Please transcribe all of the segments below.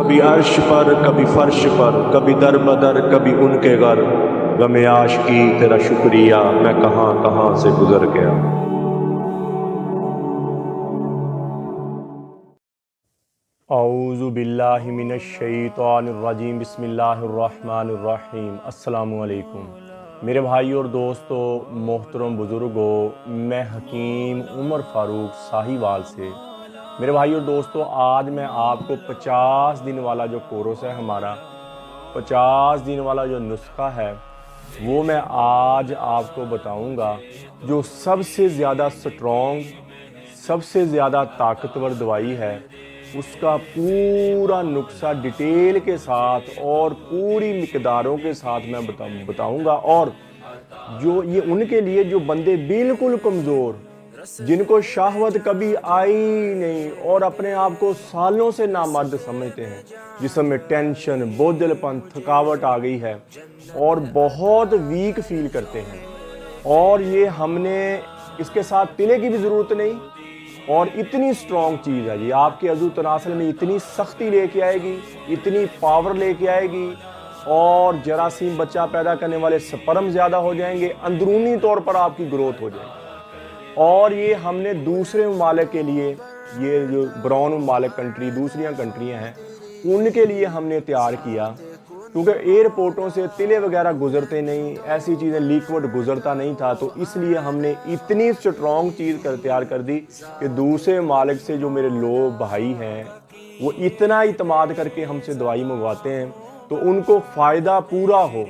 کبھی عرش پر کبھی فرش پر، کبھی در بدر کبھی ان کے گھر، غم عاشقی تیرا شکریہ میں کہاں کہاں سے گزر گیا۔ اعوذ باللہ من الشیطان الرجیم، بسم اللہ الرحمن الرحیم۔ السلام علیکم میرے بھائی اور دوستو، محترم بزرگو، میں حکیم عمر فاروق ساہیوال سے۔ میرے بھائی اور دوستو، آج میں آپ کو 50 دن والا جو کورس ہے ہمارا، 50 دن والا جو نسخہ ہے، وہ میں آج آپ کو بتاؤں گا، جو سب سے زیادہ سٹرونگ، سب سے زیادہ طاقتور دوائی ہے۔ اس کا پورا نسخہ ڈیٹیل کے ساتھ اور پوری مقداروں کے ساتھ میں بتاؤں گا، اور جو یہ ان کے لیے جو بندے بالکل کمزور، جن کو شہوت کبھی آئی نہیں اور اپنے آپ کو سالوں سے نامرد سمجھتے ہیں، جسم میں ٹینشن، بوجھل پن، تھکاوٹ آ گئی ہے اور بہت ویک فیل کرتے ہیں، اور یہ ہم نے اس کے ساتھ پینے کی بھی ضرورت نہیں، اور اتنی سٹرونگ چیز ہے، یہ آپ کے عضو تناسل میں اتنی سختی لے کے آئے گی، اتنی پاور لے کے آئے گی، اور جراثیم بچہ پیدا کرنے والے سپرم زیادہ ہو جائیں گے، اندرونی طور پر آپ کی گروتھ ہو جائے گی۔ اور یہ ہم نے دوسرے ممالک کے لیے، یہ جو براؤن ممالک کنٹری، دوسریاں کنٹریاں ہیں، ان کے لیے ہم نے تیار کیا، کیونکہ ایئرپورٹوں سے تلے وغیرہ گزرتے نہیں، ایسی چیزیں لیکوڈ گزرتا نہیں تھا، تو اس لیے ہم نے اتنی سٹرونگ چیز تیار کر دی کہ دوسرے ممالک سے جو میرے لوگ بھائی ہیں وہ اتنا اعتماد کر کے ہم سے دوائی منگواتے ہیں، تو ان کو فائدہ پورا ہو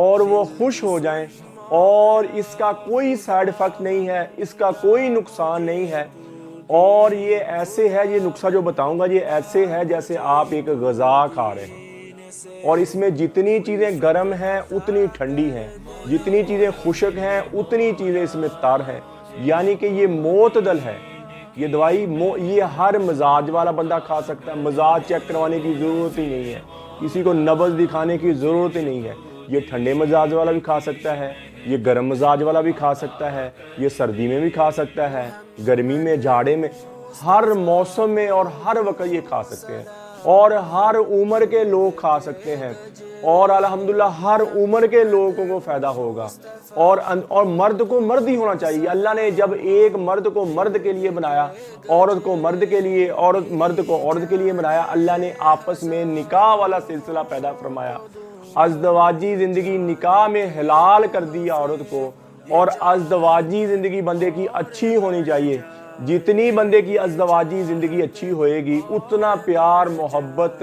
اور وہ خوش ہو جائیں، اور اس کا کوئی سائیڈ افیکٹ نہیں ہے، اس کا کوئی نقصان نہیں ہے، اور یہ ایسے ہے، یہ نسخہ جو بتاؤں گا یہ ایسے ہے جیسے آپ ایک غذا کھا رہے ہیں، اور اس میں جتنی چیزیں گرم ہیں اتنی ٹھنڈی ہیں، جتنی چیزیں خشک ہیں اتنی چیزیں اس میں تر ہیں، یعنی کہ یہ معتدل ہے۔ یہ دوائی یہ ہر مزاج والا بندہ کھا سکتا ہے، مزاج چیک کروانے کی ضرورت ہی نہیں ہے، کسی کو نبض دکھانے کی ضرورت ہی نہیں ہے، یہ ٹھنڈے مزاج والا بھی کھا سکتا ہے، یہ گرم مزاج والا بھی کھا سکتا ہے، یہ سردی میں بھی کھا سکتا ہے، گرمی میں، جھاڑے میں، ہر موسم میں اور ہر وقت یہ کھا سکتے ہیں، اور ہر عمر کے لوگ کھا سکتے ہیں، اور الحمدللہ ہر عمر کے لوگوں کو فائدہ ہوگا، اور مرد کو مرد ہی ہونا چاہیے۔ اللہ نے جب ایک مرد کو مرد کے لیے بنایا، عورت کو مرد کے لیے، مرد کو عورت کے لیے بنایا، اللہ نے آپس میں نکاح والا سلسلہ پیدا فرمایا، ازدواجی زندگی نکاح میں حلال کر دیا عورت کو، اور ازدواجی زندگی بندے کی اچھی ہونی چاہیے۔ جتنی بندے کی ازدواجی زندگی اچھی ہوئے گی اتنا پیار محبت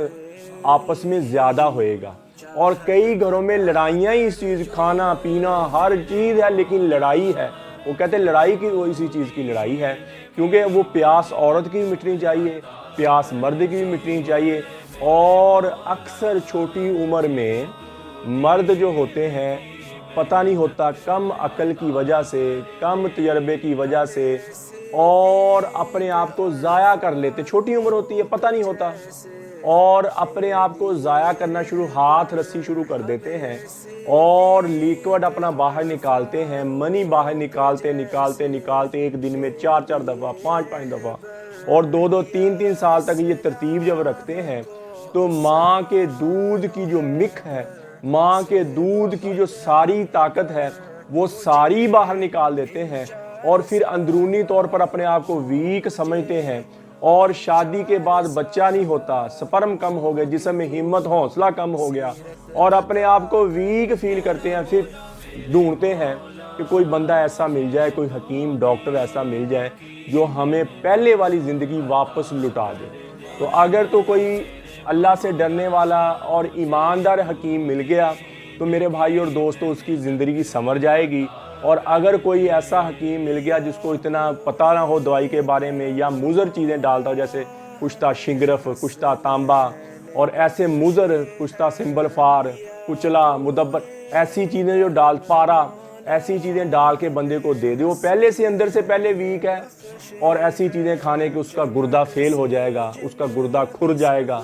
آپس میں زیادہ ہوئے گا، اور کئی گھروں میں لڑائیاں ہی اس چیز، کھانا پینا ہر چیز ہے لیکن لڑائی ہے، وہ کہتے ہیں لڑائی کی، وہ اسی چیز کی لڑائی ہے، کیونکہ وہ پیاس عورت کی بھی مٹنی چاہیے، پیاس مرد کی بھی مٹنی چاہیے، اور اکثر چھوٹی عمر میں مرد جو ہوتے ہیں پتہ نہیں ہوتا، کم عقل کی وجہ سے، کم تجربے کی وجہ سے، اور اپنے آپ کو ضائع کر لیتے، چھوٹی عمر ہوتی ہے پتہ نہیں ہوتا، اور اپنے آپ کو ضائع کرنا ہاتھ رسی شروع کر دیتے ہیں، اور لیکوڈ اپنا باہر نکالتے ہیں، منی باہر نکالتے ایک دن میں 4 دفعہ، 5 دفعہ، اور 2 3 سال تک یہ ترتیب جب رکھتے ہیں، تو ماں کے دودھ کی جو مک ہے، ماں کے دودھ کی جو ساری طاقت ہے وہ ساری باہر نکال دیتے ہیں، اور پھر اندرونی طور پر اپنے آپ کو ویک سمجھتے ہیں، اور شادی کے بعد بچہ نہیں ہوتا، سپرم کم ہو گئے، جسم میں ہمت حوصلہ کم ہو گیا، اور اپنے آپ کو ویک فیل کرتے ہیں، پھر ڈھونڈتے ہیں کہ کوئی بندہ ایسا مل جائے، کوئی حکیم ڈاکٹر ایسا مل جائے جو ہمیں پہلے والی زندگی واپس لٹا دے۔ تو اگر تو کوئی اللہ سے ڈرنے والا اور ایماندار حکیم مل گیا تو میرے بھائی اور دوستو اس کی زندگی سنور جائے گی، اور اگر کوئی ایسا حکیم مل گیا جس کو اتنا پتہ نہ ہو دوائی کے بارے میں، یا مضر چیزیں ڈالتا ہو، جیسے کچھ شنگرف، کچھ تانبا، اور ایسے مضر، کچھ سمبل فار، کچلا، مدبر، ایسی چیزیں جو پارا، ایسی چیزیں ڈال کے بندے کو دے دے، وہ پہلے سے اندر سے پہلے ویک ہے، اور ایسی چیزیں کھانے کے اس کا گردہ فیل ہو جائے گا، اس کا گردہ کھر جائے گا،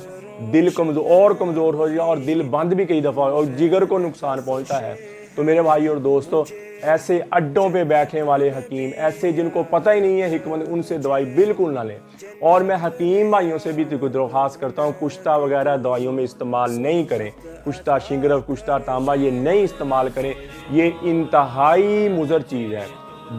دل کمزور ہو جائے گا، اور دل بند بھی کئی دفعہ، اور جگر کو نقصان پہنچتا ہے، تو میرے بھائی اور دوستو ایسے اڈوں پہ بیٹھنے والے حکیم، ایسے جن کو پتہ ہی نہیں ہے حکمت، ان سے دوائی بالکل نہ لیں۔ اور میں حکیم بھائیوں سے بھی درخواست کرتا ہوں کشتہ وغیرہ دوائیوں میں استعمال نہیں کریں، کشتہ شنگرف، کشتہ تانبا یہ نہیں استعمال کریں، یہ انتہائی مضر چیز ہے۔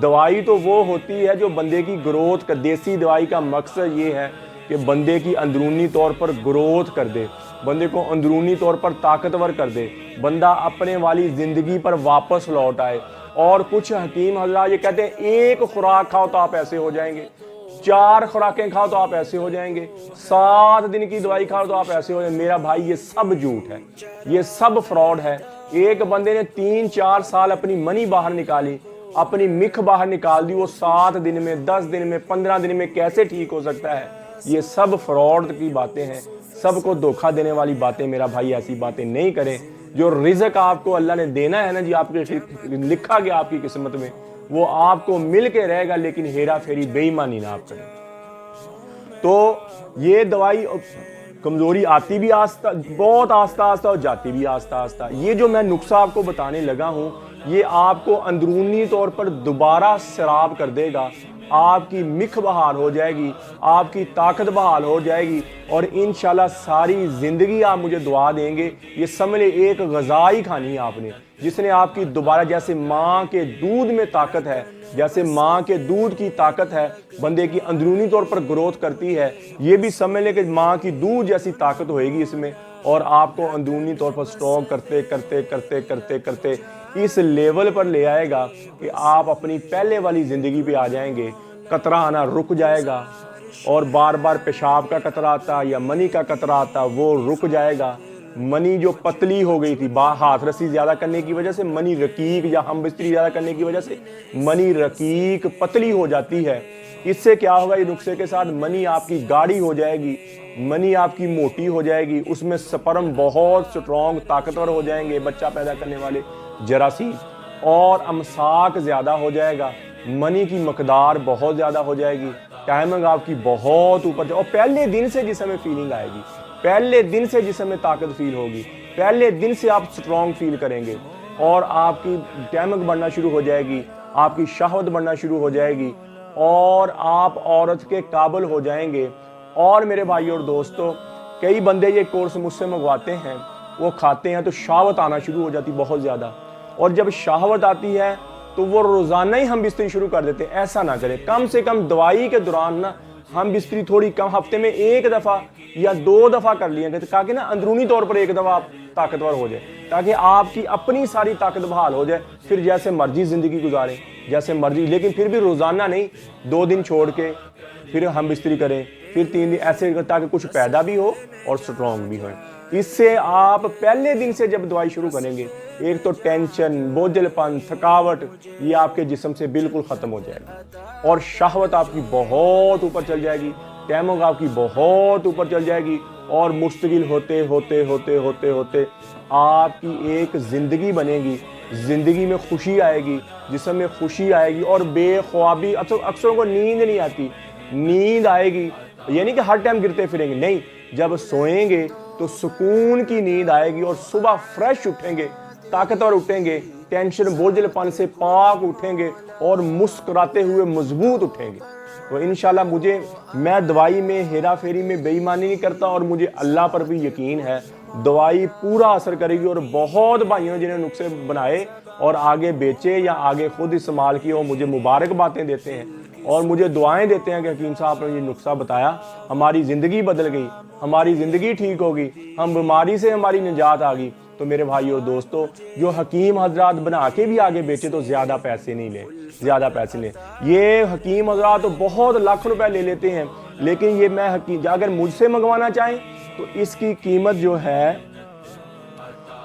دوائی تو وہ ہوتی ہے جو بندے کی گروتھ کا، دیسی دوائی کا مقصد یہ ہے کہ بندے کی اندرونی طور پر گروتھ کر دے، بندے کو اندرونی طور پر طاقتور کر دے، بندہ اپنے والی زندگی پر واپس لوٹ آئے۔ اور کچھ حکیم حضرات یہ کہتے ہیں ایک خوراک کھاؤ تو آپ ایسے ہو جائیں گے، 4 خوراکیں کھاؤ تو آپ ایسے ہو جائیں گے، 7 دن کی دوائی کھاؤ تو آپ ایسے ہو جائیں گے۔ میرا بھائی یہ سب جھوٹ ہے، یہ سب فراڈ ہے۔ ایک بندے نے 3-4 سال اپنی منی باہر نکالی، اپنی مکھ باہر نکال دی، وہ 7 دن میں، 10 دن میں، 15 دن میں کیسے ٹھیک ہو سکتا ہے؟ یہ سب فراڈ کی باتیں ہیں، سب کو دھوکہ دینے والی باتیں۔ میرا بھائی ایسی باتیں نہیں کریں۔ جو رزق آپ کو اللہ نے دینا ہے نا جی، آپ کے لکھا گیا آپ کی قسمت میں، وہ آپ کو مل کے رہے گا، لیکن ہیرا پھیری بے ایمانی نہ آپ کریں۔ تو یہ دوائی کمزوری آتی بھی بہت آہستہ آہستہ اور جاتی بھی آہستہ آہستہ۔ یہ جو میں نسخہ آپ کو بتانے لگا ہوں، یہ آپ کو اندرونی طور پر دوبارہ سراب کر دے گا، آپ کی مکھ بحال ہو جائے گی، آپ کی طاقت بحال ہو جائے گی، اور انشاءاللہ ساری زندگی آپ مجھے دعا دیں گے۔ یہ سمجھ لیں ایک غذا ہی کھانی ہے آپ نے، جس نے آپ کی دوبارہ، جیسے ماں کے دودھ میں طاقت ہے، جیسے ماں کے دودھ کی طاقت ہے، بندے کی اندرونی طور پر گروتھ کرتی ہے، یہ بھی سمجھ لیں کہ ماں کی دودھ جیسی طاقت ہوئے گی اس میں، اور آپ کو اندرونی طور پر سٹرونگ کرتے کرتے کرتے کرتے کرتے اس لیول پر لے آئے گا کہ آپ اپنی پہلے والی زندگی پہ آ جائیں گے۔ قطرہ آنا رک جائے گا، اور بار بار پیشاب کا قطرہ آتا یا منی کا قطرہ آتا وہ رک جائے گا۔ منی جو پتلی ہو گئی تھی ہاتھ رسی زیادہ کرنے کی وجہ سے، منی رقیق یا ہم بستری زیادہ کرنے کی وجہ سے منی رقیق پتلی ہو جاتی ہے۔ اس سے کیا ہوگا؟ یہ نسخے کے ساتھ منی آپ کی گاڑھی ہو جائے گی، منی آپ کی موٹی ہو جائے گی، اس میں سپرم بہت سٹرونگ طاقتور ہو جائیں گے، بچہ پیدا کرنے والے جراثیم، اور امساک زیادہ ہو جائے گا، منی کی مقدار بہت زیادہ ہو جائے گی، ٹائمنگ آپ کی بہت اوپر جائے، اور پہلے دن سے جسم میں فیلنگ آئے گی، پہلے دن سے جسم میں طاقت فیل ہوگی، پہلے دن سے آپ سٹرونگ فیل کریں گے، اور آپ کی ٹائمنگ بڑھنا شروع ہو جائے گی، آپ کی شہوت بڑھنا شروع ہو جائے گی، اور آپ عورت کے قابل ہو جائیں گے۔ اور میرے بھائی اور دوستو، کئی بندے یہ کورس مجھ سے منگواتے ہیں، وہ کھاتے ہیں تو شہوت آنا شروع ہو جاتی بہت زیادہ، اور جب شہوت آتی ہے تو وہ روزانہ ہی ہم بستری شروع کر دیتے ہیں۔ ایسا نہ کریں، کم سے کم دوائی کے دوران نا ہم بستری تھوڑی کم، ہفتے میں 1 دفعہ یا 2 دفعہ کر لیا کریں، تاکہ نا اندرونی طور پر 1 دفعہ آپ طاقتور ہو جائے، تاکہ آپ کی اپنی ساری طاقت بحال ہو جائے، پھر جیسے مرضی زندگی گزاریں، جیسے مرضی، لیکن پھر بھی روزانہ نہیں، 2 دن چھوڑ کے پھر ہم بستری کریں، پھر 3 دن ایسے، تاکہ کچھ پیدا بھی ہو اور سٹرونگ بھی ہوئیں۔ اس سے آپ پہلے دن سے جب دوائی شروع کریں گے، ایک تو ٹینشن، بوجھل پن، تھکاوٹ، یہ آپ کے جسم سے بالکل ختم ہو جائے گی، اور شہوت آپ کی بہت اوپر چل جائے گی، ٹائمنگ آپ کی بہت اوپر چل جائے گی، اور مستقل ہوتے ہوتے ہوتے ہوتے ہوتے آپ کی ایک زندگی بنے گی، زندگی میں خوشی آئے گی، جسم میں خوشی آئے گی، اور بے خوابی، اکثروں کو نیند نہیں آتی، نیند آئے گی، یعنی کہ ہر ٹائم گرتے پھریں گے نہیں، جب سوئیں گے تو سکون کی نیند آئے گی، اور صبح فریش اٹھیں گے، طاقتور اٹھیں گے، ٹینشن بوجھل پن سے پاک اٹھیں گے، اور مسکراتے ہوئے مضبوط اٹھیں گے۔ تو انشاءاللہ میں دوائی میں ہیرا پھیری میں بے ایمانی نہیں کرتا، اور مجھے اللہ پر بھی یقین ہے دوائی پورا اثر کرے گی، اور بہت بھائیوں جنہیں نسخے بنائے اور آگے بیچے یا آگے خود استعمال کیے، وہ مجھے مبارک باتیں دیتے ہیں اور مجھے دعائیں دیتے ہیں کہ حکیم صاحب نے یہ نسخہ بتایا، ہماری زندگی بدل گئی، ہماری زندگی ٹھیک ہوگی، ہم بیماری سے ہماری نجات آ گئی۔ تو میرے بھائی اور دوستو، جو حکیم حضرات بنا کے بھی آگے بیچے تو زیادہ پیسے نہیں لیں، زیادہ پیسے لیں۔ یہ حکیم حضرات تو بہت لاکھ روپے لے لیتے ہیں، لیکن یہ میں حکیم اگر مجھ سے منگوانا چاہیں تو اس کی قیمت جو ہے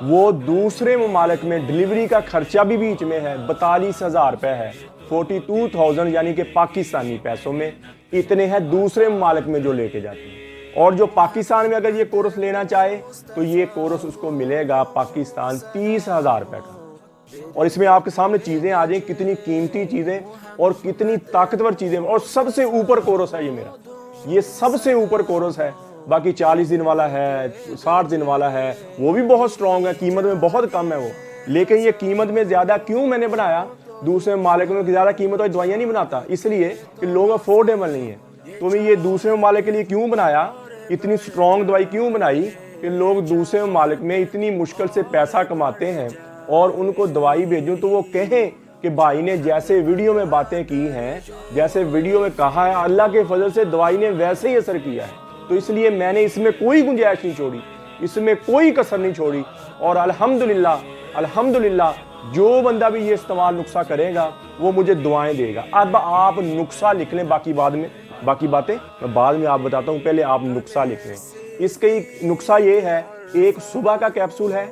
وہ دوسرے ممالک میں ڈلیوری کا خرچہ بھی بیچ میں ہے، 42,000 روپے ہے، 42,000 یعنی کہ پاکستانی پیسوں میں اتنے ہیں دوسرے ممالک میں جو لے کے جاتے ہیں۔ اور جو پاکستان میں اگر یہ کورس لینا چاہے تو یہ کورس اس کو ملے گا پاکستان 30,000 روپے کا، اور اس میں آپ کے سامنے چیزیں آ جائیں، کتنی قیمتی چیزیں اور کتنی طاقتور چیزیں، اور سب سے اوپر کورس ہے یہ میرا، یہ سب سے اوپر کورس ہے۔ باقی 40 دن والا ہے، 60 دن والا ہے، وہ بھی بہت سٹرونگ ہے، قیمت میں بہت کم ہے وہ، لیکن یہ قیمت میں زیادہ کیوں میں نے بنایا؟ دوسرے ممالک میں زیادہ قیمت والی دوائیاں نہیں بناتا، اس لیے کہ لوگ افورڈیبل نہیں ہیں۔ تو میں یہ دوسرے ممالک کے لیے کیوں بنایا، اتنی اسٹرانگ دوائی کیوں بنائی کہ لوگ دوسرے ممالک میں اتنی مشکل سے پیسہ کماتے ہیں اور ان کو دوائی بھیجوں تو وہ کہیں کہ بھائی نے جیسے ویڈیو میں باتیں کی ہیں، جیسے ویڈیو میں کہا ہے، اللہ کے فضل سے دوائی نے ویسے ہی اثر کیا ہے۔ تو اس لیے میں نے اس میں کوئی گنجائش نہیں چھوڑی، اس میں کوئی کسر نہیں چھوڑی، اور الحمدللہ جو بندہ بھی یہ استعمال نسخہ کرے گا وہ مجھے دعائیں دے گا۔ اب آپ نسخہ لکھ لیں، باقی باتیں میں بعد میں آپ بتاتا ہوں، پہلے آپ نسخہ لکھ لیں۔ اس کا نسخہ یہ ہے، ایک صبح کا کیپسول ہے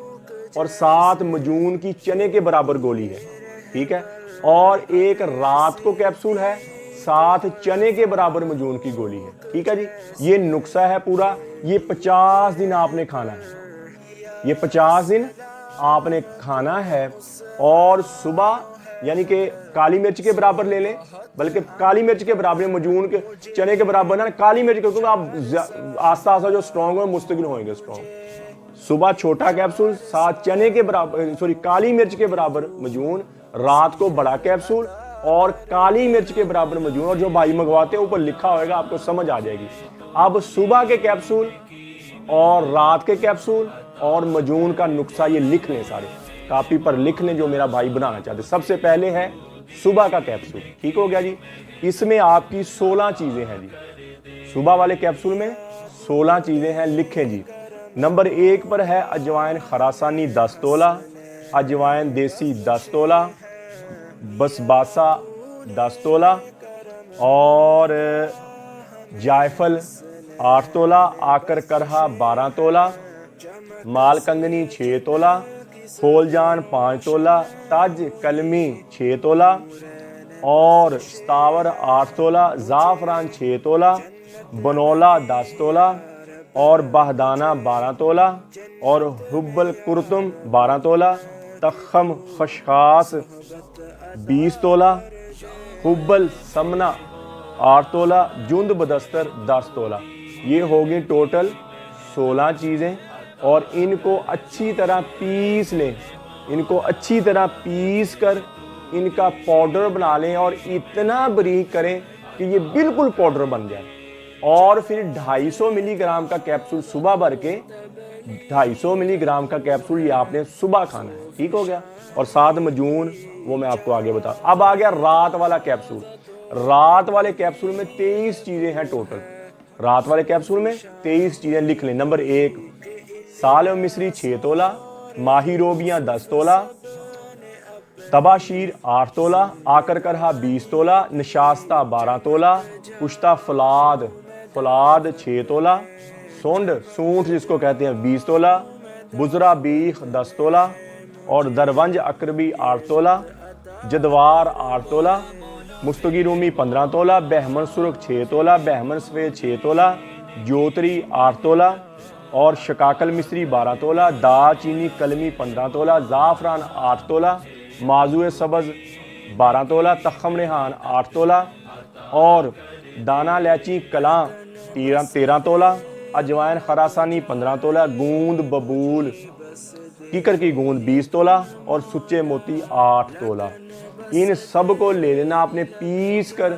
اور 7 مجون کی چنے کے برابر گولی ہے، ٹھیک ہے، اور ایک رات کو کیپسول ہے، 7 چنے کے برابر مجون کی گولی ہے، ٹھیک ہے جی۔ یہ نسخہ ہے پورا، یہ 50 دن آپ نے کھانا ہے، یہ 50 دن آپ نے کھانا ہے، اور صبح یعنی کہ کالی مرچ کے برابر لے لیں، بلکہ کالی مرچ کے برابر، مجون کے چنے کے برابر نہ، کالی مرچ کے، کیونکہ آپ آہستہ آہستہ جو اسٹرانگ ہوں مستقل ہوئیں گے اسٹرانگ۔ صبح چھوٹا کیپسول، 7 چنے کے برابر، کالی مرچ کے برابر مجون، رات کو بڑا کیپسول اور کالی مرچ کے برابر مجون، اور جو بھائی منگواتے ہیں اوپر لکھا ہوئے گا، آپ کو سمجھ آ جائے گی۔ اب صبح کے کیپسول اور رات کے کیپسول اور مجون کا نسخہ یہ لکھ لیں، سارے کاپی پر لکھ لیں جو میرا بھائی بنانا چاہتے۔ سب سے پہلے ہے صبح کا کیپسول، ٹھیک ہو گیا جی۔ اس میں آپ کی 16 چیزیں ہیں جی، صبح والے کیپسول میں 16 چیزیں ہیں، لکھیں جی۔ نمبر 1 پر ہے اجوائن خراسانی 10 تولہ، اجوائن دیسی 10 تولہ، بسباسا 10 تولہ، اور جائفل 8 تولہ، آکر کرہا 12 تولہ، مال کنگنی 6 تولہ، پھول جان 5 تولہ، تاج کلمی 6 تولہ، اور ستاور 8 تولہ، زعفران 6 تولہ، بنولا 10 تولہ، اور بہدانہ 12 تولہ، اور حب القرتم 12 تولہ، تخم خشخاص 20 تولہ، حب السمنہ 8 تولہ، جند بدستر 10 تولہ۔ یہ ہوگی ٹوٹل 16 چیزیں، اور ان کو اچھی طرح پیس لیں، ان کو اچھی طرح پیس کر ان کا پاؤڈر بنا لیں، اور اتنا باریک کریں کہ یہ بالکل پاؤڈر بن جائے، اور پھر 250 ملی گرام کا کیپسول صبح بھر کے، 250 ملی گرام کا کیپسول یہ آپ نے صبح کھانا ہے، ٹھیک ہو گیا، اور 7 مجون وہ میں آپ کو آگے بتا۔ اب آ گیا رات والا کیپسول۔ رات والے کیپسول میں 23 چیزیں ہیں ٹوٹل، رات والے کیپسول میں 23 چیزیں لکھ لیں۔ نمبر 1 سال مصری 6 تولہ، ماہی روبیاں 10 تولہ، تبا شیر 8 تولہ، آکر کرہا 20 تولہ، نشاستہ 12 تولہ، پشتہ فلاد 6 تولہ، سونٹ جس کو کہتے ہیں 20 تولہ، بزرا بیخ 10 تولہ، اور درونج اکربی 8 تولہ، جدوار 8 تولہ، مستگی رومی 15 تولہ، بہمن سرخ 6 تولہ، بہمن سفید 6 تولہ، جوتری 8 تولہ، اور شکاکل مصری 12 تولہ، دال چینی کلمی 15 تولہ، زعفران 8 تولہ، مازوئے سبز 12 تولہ، تخم ریحان 8 تولہ، اور دانہ لیچی کلاں 13 تولہ، اجوائن خراسانی 15 تولہ، گوند ببول کیکر کی گوند 20 تولہ، اور سچے موتی 8 تولہ۔ ان سب کو لے لینا آپ نے، پیس کر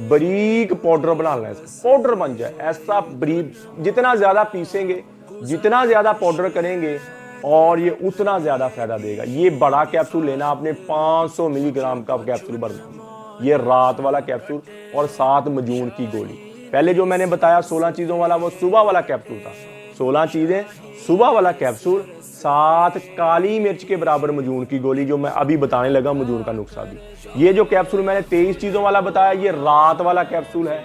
باریک پاؤڈر بنا لینا، پاؤڈر بن جائے ایسا باریک، جتنا زیادہ پیسیں گے، جتنا زیادہ پاؤڈر کریں گے، اور یہ اتنا زیادہ فائدہ دے گا۔ یہ بڑا کیپسول لینا آپ نے، 500 ملی گرام کا کیپسول بھرنا، یہ رات والا کیپسول، اور 7 مجون کی گولی۔ پہلے جو میں نے بتایا 16 چیزوں والا وہ صبح والا کیپسول تھا، 16 چیزیں صبح والا کیپسول، 7 کالی مرچ کے برابر مجون کی گولی، جو میں ابھی بتانے لگا مجون کا نسخہ بھی۔ یہ جو کیپسول میں نے 23 چیزوں والا بتایا یہ رات والا کیپسول ہے،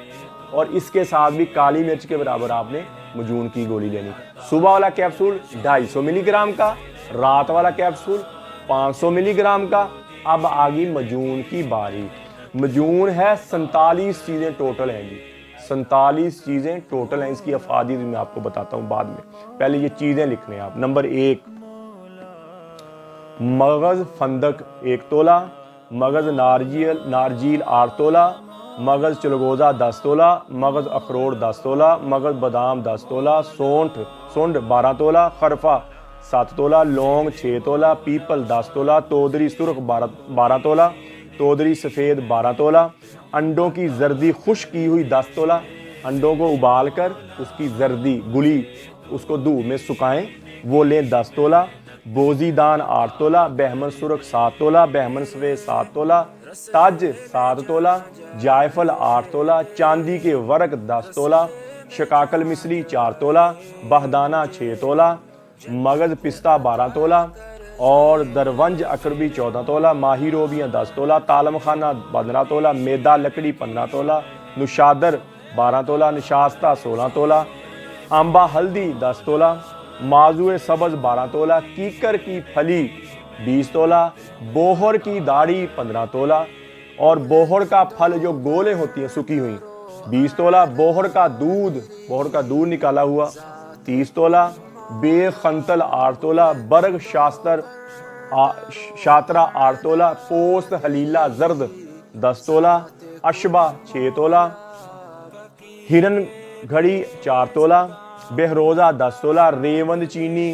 اور اس کے ساتھ بھی کالی مرچ کے برابر آپ نے مجون کی گولی لینی۔ صبح والا کیپسول 250 ملی گرام کا، رات والا کیپسول 500 ملی گرام کا۔ اب آگی مجون کی باری۔ مجون ہے 47 چیزیں ٹوٹل ہیں جی، 47 چیزیں ٹوٹل ہیں، اس کی افادیت میں آپ کو بتاتا ہوں بعد میں، پہلے یہ چیزیں لکھ لیں آپ۔ نمبر 1 مغز فندق 1 تولہ، مغز نارجیل 8 تولہ، مغز چلگوزہ 10 تولہ، مغز اخروٹ 10 تولہ، مغز بادام 10 تولہ، سونڈ 12 تولہ، خرفہ 7 تولہ، لونگ 6 تولہ، پیپل 10 تولہ، تودری سرخ 12 تولہ، تودری سفید 12 تولہ، انڈوں کی زردی خشک کی ہوئی 10 تولہ، انڈوں کو ابال کر اس کی زردی گلی اس کو دھوپ میں سکھائیں وہ لیں 10 تولہ، بوزی دان 8 تولہ، بہمن سرخ 7 تولہ، بہمن سفید 7 تولہ، تاج 7 تولہ، جائفل 8 تولہ، چاندی کے ورق 10 تولہ، شکاکل مصری 4 تولہ، بہدانہ 6 تولہ، مغز پستہ 12 تولہ، اور درونج اکربی 14 تولہ، ماہی روبیاں 10 تولہ، تالم خانہ 15 تولہ، میدا لکڑی 15 تولہ، نشادر 12 تولہ، نشاستہ 16 تولہ، آمبا ہلدی 10 تولہ، مازوئے سبز 12 تولہ، کیکر کی پھلی 20 تولہ، بوہر کی داڑھی 15 تولہ، اور بوہر کا پھل جو گولیں ہوتی ہیں سکی ہوئی 20 تولہ، بوہر کا دودھ نکالا ہوا 30 تولہ، بے خنتل 8 تولہ، برگ شاترہ 8 تولہ، پوست حلیلہ زرد 10 تولہ، اشبہ 6 تولہ، ہرن گھڑی 4 تولہ، بہروزہ 10 تولہ، ریوند چینی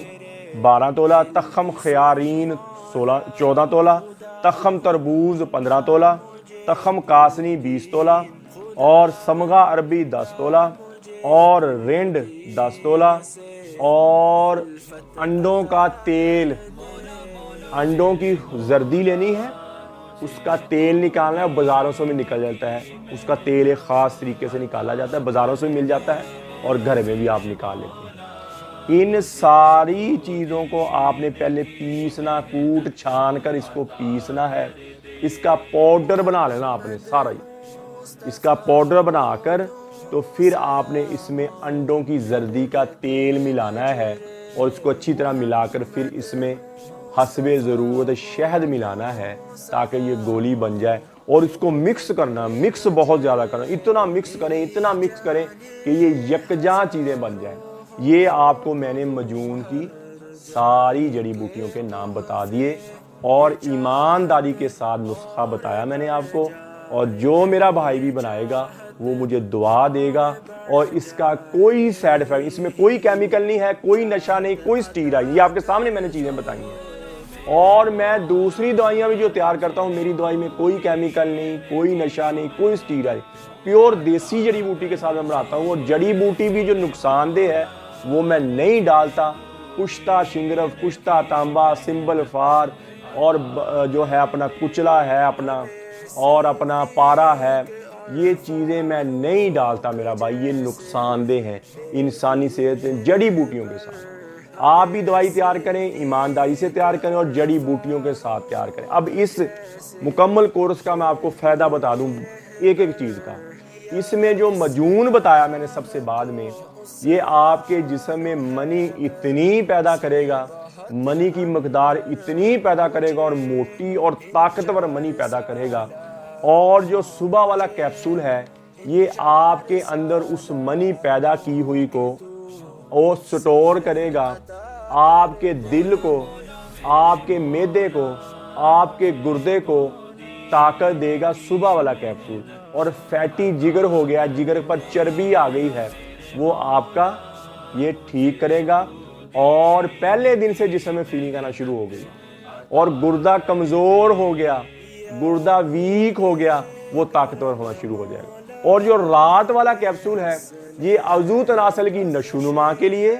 12 تولہ، تخم خیارین 14 تولہ، تخم تربوز 15 تولہ، تخم کاسنی 20 تولہ، اور سمغہ عربی 10 تولہ، اور رینڈ 10 تولہ، اور انڈوں کا تیل، انڈوں کی زردی لینی ہے، اس کا تیل نکالنا ہے، بازاروں سے بھی نکل جاتا ہے، اس کا تیل ایک خاص طریقے سے نکالا جاتا ہے، بازاروں سے بھی مل جاتا ہے اور گھر میں بھی آپ نکال لیتے ہیں۔ ان ساری چیزوں کو آپ نے پہلے پیسنا، کوٹ چھان کر اس کو پیسنا ہے، اس کا پاؤڈر بنا لینا آپ نے سارا ہی، اس کا پاؤڈر بنا کر تو پھر آپ نے اس میں انڈوں کی زردی کا تیل ملانا ہے، اور اس کو اچھی طرح ملا کر پھر اس میں حسب ضرورت شہد ملانا ہے تاکہ یہ گولی بن جائے، اور اس کو مکس کرنا، مکس بہت زیادہ کرنا، اتنا مکس کریں کہ یہ یکجاں چیزیں بن جائیں۔ یہ آپ کو میں نے مجون کی ساری جڑی بوٹیوں کے نام بتا دیے اور ایمانداری کے ساتھ نسخہ بتایا میں نے آپ کو، اور جو میرا بھائی بھی بنائے گا وہ مجھے دعا دے گا، اور اس کا کوئی سائیڈ ایفیکٹ، اس میں کوئی کیمیکل نہیں ہے، کوئی نشہ نہیں، کوئی اسٹیرائڈ، یہ آپ کے سامنے میں نے چیزیں بتائی ہیں۔ اور میں دوسری دوائیاں بھی جو تیار کرتا ہوں، میری دوائی میں کوئی کیمیکل نہیں، کوئی نشہ نہیں، کوئی اسٹیرائڈ، پیور دیسی جڑی بوٹی کے ساتھ میں بناتا ہوں، اور جڑی بوٹی بھی جو نقصان دہ ہے وہ میں نہیں ڈالتا۔ کشتہ شنگرف، کشتہ تانبا، سمبل فار، اور جو ہے اپنا کچلا ہے اپنا، اور اپنا پارا ہے، یہ چیزیں میں نہیں ڈالتا میرا بھائی، یہ نقصان دہ ہیں انسانی صحت جڑی بوٹیوں کے ساتھ۔ آپ بھی دوائی تیار کریں، ایمانداری سے تیار کریں، اور جڑی بوٹیوں کے ساتھ تیار کریں۔ اب اس مکمل کورس کا میں آپ کو فائدہ بتا دوں ایک ایک چیز کا۔ اس میں جو مجون بتایا میں نے سب سے بعد میں، یہ آپ کے جسم میں منی اتنی پیدا کرے گا، منی کی مقدار اتنی پیدا کرے گا، اور موٹی اور طاقتور منی پیدا کرے گا۔ اور جو صبح والا کیپسول ہے، یہ آپ کے اندر اس منی پیدا کی ہوئی کو وہ سٹور کرے گا، آپ کے دل کو، آپ کے معدے کو، آپ کے گردے کو طاقت دے گا صبح والا کیپسول۔ اور فیٹی جگر ہو گیا، جگر پر چربی آ گئی ہے، وہ آپ کا یہ ٹھیک کرے گا، اور پہلے دن سے جسم میں فیلنگ آنا شروع ہو گئی، اور گردہ کمزور ہو گیا، گردہ ویک ہو گیا، وہ طاقتور ہونا شروع ہو جائے گا۔ اور جو رات والا کیپسول ہے، یہ عضو تناسل کی نشوونما کے لیے،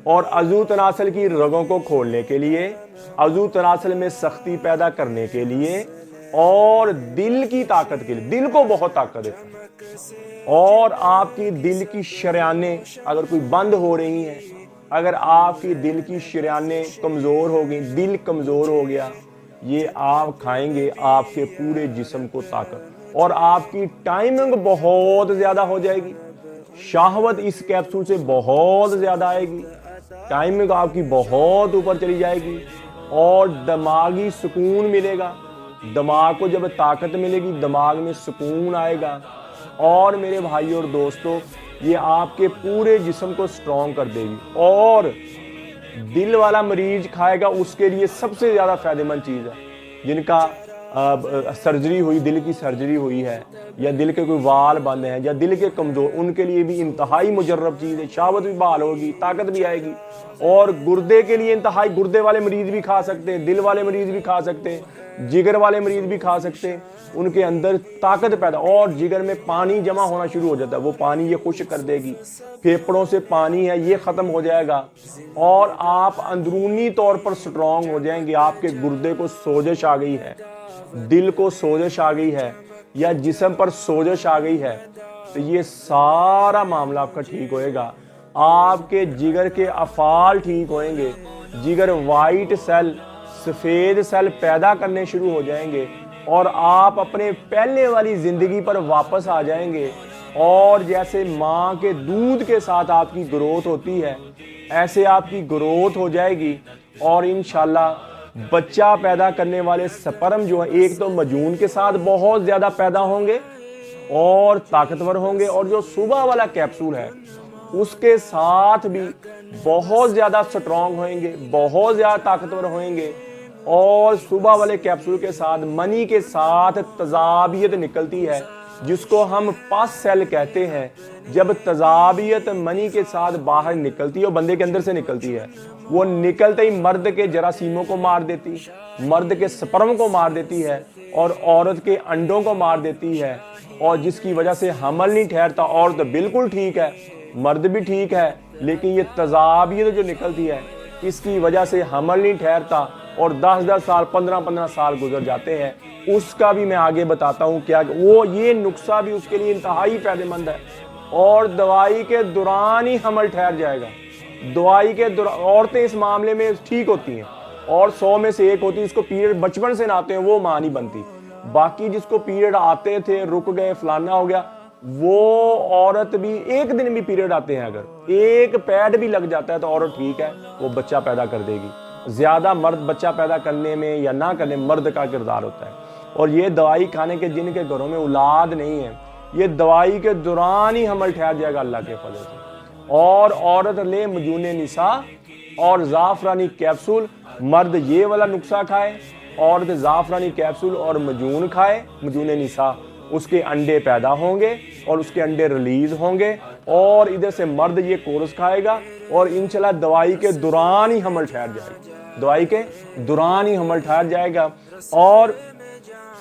اور عضو تناسل کی رگوں کو کھولنے کے لیے، عضو تناسل میں سختی پیدا کرنے کے لیے، اور دل کی طاقت کے لیے، دل کو بہت طاقت دیتا ہے۔ اور آپ کی دل کی شریانیں اگر کوئی بند ہو رہی ہیں، اگر آپ کی دل کی شریانیں کمزور ہو گئی، دل کمزور ہو گیا، یہ آپ کھائیں گے، آپ کے پورے جسم کو طاقت، اور آپ کی ٹائمنگ بہت زیادہ ہو جائے گی، شہوت اس کیپسول سے بہت زیادہ آئے گی، ٹائمنگ آپ کی بہت اوپر چلی جائے گی، اور دماغی سکون ملے گا۔ دماغ کو جب طاقت ملے گی، دماغ میں سکون آئے گا، اور میرے بھائی اور دوستو، یہ آپ کے پورے جسم کو سٹرونگ کر دے گی۔ اور دل والا مریض کھائے گا، اس کے لیے سب سے زیادہ فائدہ مند چیز ہے، جن کا سرجری ہوئی، دل کی سرجری ہوئی ہے، یا دل کے کوئی وال بند ہیں، یا دل کے کمزور، ان کے لیے بھی انتہائی مجرب چیز ہے، شہوت بھی بحال ہوگی، طاقت بھی آئے گی۔ اور گردے کے لیے انتہائی، گردے والے مریض بھی کھا سکتے ہیں، دل والے مریض بھی کھا سکتے ہیں، جگر والے مریض بھی کھا سکتے ہیں، ان کے اندر طاقت پیدا، اور جگر میں پانی جمع ہونا شروع ہو جاتا ہے، وہ پانی یہ خشک کر دے گی، پھیپھڑوں سے پانی ہے یہ ختم ہو جائے گا، اور آپ اندرونی طور پر سٹرونگ ہو جائیں گے۔ آپ کے گردے کو سوزش آ گئی ہے، دل کو سوزش آ گئی ہے، یا جسم پر سوزش آ گئی ہے، تو یہ سارا معاملہ آپ کا ٹھیک ہوئے گا۔ آپ کے جگر کے افعال ٹھیک ہوئیں گے، جگر وائٹ سیل، سفید سیل پیدا کرنے شروع ہو جائیں گے، اور آپ اپنے پہلے والی زندگی پر واپس آ جائیں گے، اور جیسے ماں کے دودھ کے ساتھ آپ کی گروتھ ہوتی ہے ایسے آپ کی گروتھ ہو جائے گی، اور انشاءاللہ بچہ پیدا کرنے والے سپرم جو ہیں ایک تو مجون کے ساتھ بہت زیادہ پیدا ہوں گے اور طاقتور ہوں گے، اور جو صبح والا کیپسول ہے اس کے ساتھ بھی بہت زیادہ سٹرونگ ہوئیں گے، بہت زیادہ طاقتور ہوئیں گے، اور صبح والے کیپسول کے ساتھ منی کے ساتھ تضابیت نکلتی ہے جس کو ہم پس سیل کہتے ہیں۔ جب تضابیت منی کے ساتھ باہر نکلتی ہے، وہ بندے کے اندر سے نکلتی ہے، وہ نکلتے ہی مرد کے جراثیموں کو مار دیتی، مرد کے سپرم کو مار دیتی ہے، اور عورت کے انڈوں کو مار دیتی ہے، اور جس کی وجہ سے حمل نہیں ٹھہرتا۔ عورت بالکل ٹھیک ہے، مرد بھی ٹھیک ہے، لیکن یہ تضابیت جو نکلتی ہے اس کی وجہ سے حمل نہیں ٹھہرتا، اور 10 سال 15 سال گزر جاتے ہیں۔ اس کا بھی میں آگے بتاتا ہوں کیا وہ یہ نسخہ بھی اس کے لیے انتہائی فائدہ مند ہے، اور دوائی کے دوران ہی حمل ٹھہر جائے گا۔ دوائی کے دوران عورتیں اس معاملے میں ٹھیک ہوتی ہیں، اور 100 میں سے 1 ہوتی ہے جس کو پیریڈ بچپن سے نہ آتے ہیں، وہ ماں نہیں بنتی۔ باقی جس کو پیریڈ آتے تھے، رک گئے، فلانا ہو گیا، وہ عورت بھی 1 دن بھی پیریڈ آتے ہیں، اگر 1 پیڈ بھی لگ جاتا ہے تو عورت ٹھیک ہے، وہ بچہ پیدا کر دے گی۔ زیادہ مرد بچہ پیدا کرنے میں یا نہ کرنے مرد کا کردار ہوتا ہے، اور یہ دوائی کھانے کے جن کے گھروں میں اولاد نہیں ہے، یہ دوائی کے دوران ہی حمل ٹھہر جائے گا اللہ کے فضل سے۔ اور عورت لے مجون نساء اور زعفرانی کیپسول، مرد یہ والا نسخہ کھائے، عورت زعفرانی کیپسول اور مجون کھائے، مجون نساء، اس کے انڈے پیدا ہوں گے اور اس کے انڈے ریلیز ہوں گے، اور ادھر سے مرد یہ کورس کھائے گا، اور انشاءاللہ دوائی کے دوران ہی حمل ٹھہر جائے گا، دوائی کے دوران ہی حمل ٹھہر جائے گا۔ اور